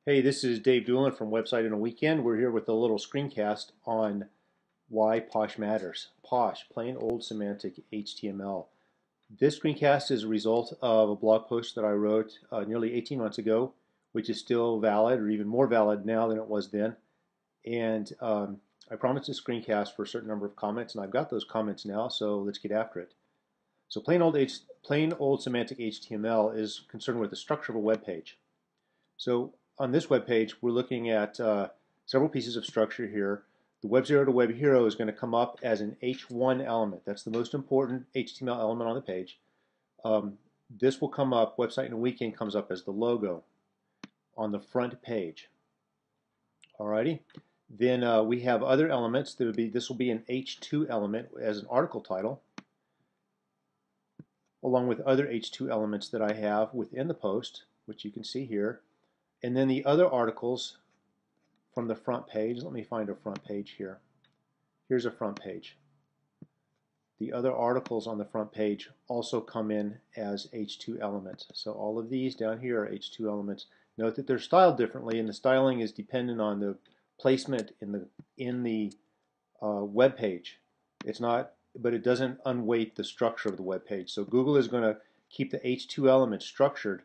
Hey, this is Dave Doolin from Website in a Weekend. We're here with a little screencast on why POSH matters. POSH, plain old semantic HTML. This screencast is a result of a blog post that I wrote nearly 18 months ago, which is still valid or even more valid now than it was then. And I promised a screencast for a certain number of comments, and I've got those comments now, so let's get after it. So plain old semantic HTML is concerned with the structure of a web page. So on this web page, we're looking at several pieces of structure here. The Web 0 to Web Hero is going to come up as an H1 element. That's the most important HTML element on the page. This will come up, Website in a Weekend comes up as the logo on the front page. Alrighty. Then we have other elements. This will be an H2 element as an article title, along with other H2 elements that I have within the post, which you can see here. And then the other articles from the front page, let me find a front page here. Here's a front page. The other articles on the front page also come in as H2 elements. So all of these down here are H2 elements. Note that they're styled differently, and the styling is dependent on the placement in the web page. It's not, but it doesn't unweight the structure of the web page. So Google is going to keep the H2 elements structured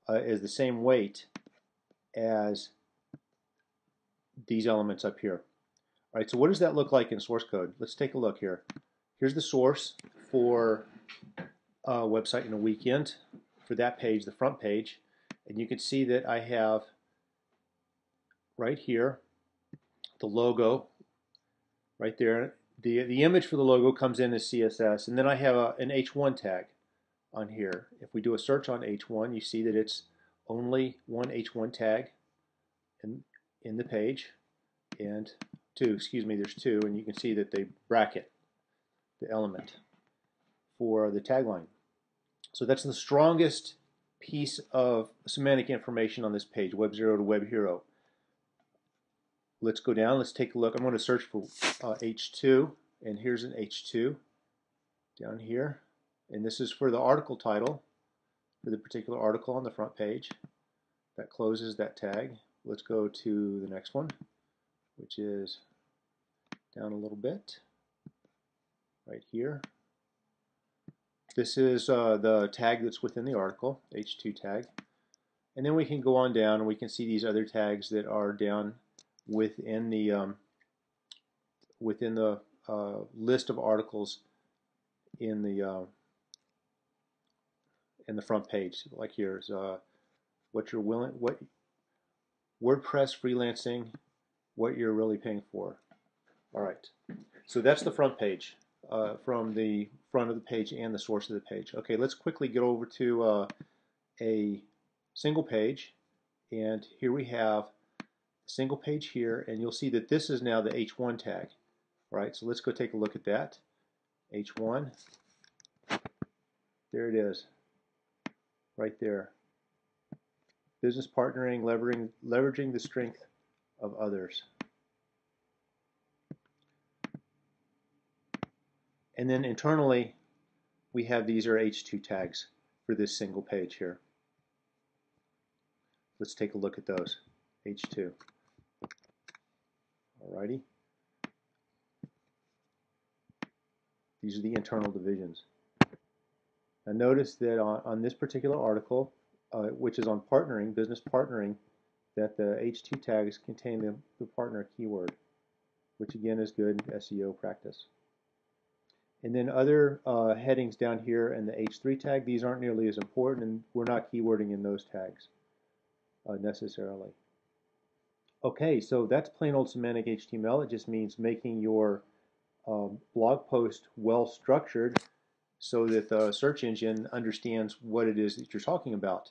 as the same weight as these elements up here. All right, so what does that look like in source code? Let's take a look here. Here's the source for Website in a Weekend for that page, the front page, and you can see that I have right here the logo right there. The image for the logo comes in as CSS, and then I have an H1 tag on here. If we do a search on H1, you see that it's only one H1 tag in the page, and there's two, and you can see that they bracket the element for the tagline. So that's the strongest piece of semantic information on this page, Web 0 to Web Hero. Let's go down, let's take a look. I'm going to search for H2, and here's an H2 down here, and this is for the article title, for the particular article on the front page. That closes that tag. Let's go to the next one, which is down a little bit, right here. This is the tag that's within the article, H2 tag. And then we can go on down and we can see these other tags that are down within the list of articles in the front page. Like here's what WordPress freelancing, what you're really paying for. All right, so that's the front page, from the front of the page and the source of the page. Okay, let's quickly get over to a single page, and here we have a single page here, and you'll see that this is now the H1 tag. All right, so let's go take a look at that. H1, there it is, right there. Business partnering, leveraging the strength of others. And then internally, we have these are H2 tags for this single page here. Let's take a look at those. H2. Alrighty. These are the internal divisions. Now notice that on this particular article, which is on partnering, business partnering, that the H2 tags contain the partner keyword, which again is good SEO practice. And then other headings down here in the H3 tag, these aren't nearly as important, and we're not keywording in those tags necessarily. Okay, so that's plain old semantic HTML. It just means making your blog post well structured so that the search engine understands what it is that you're talking about.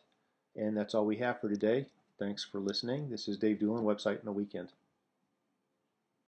And that's all we have for today. Thanks for listening. This is Dave Doolin, Website in a Weekend.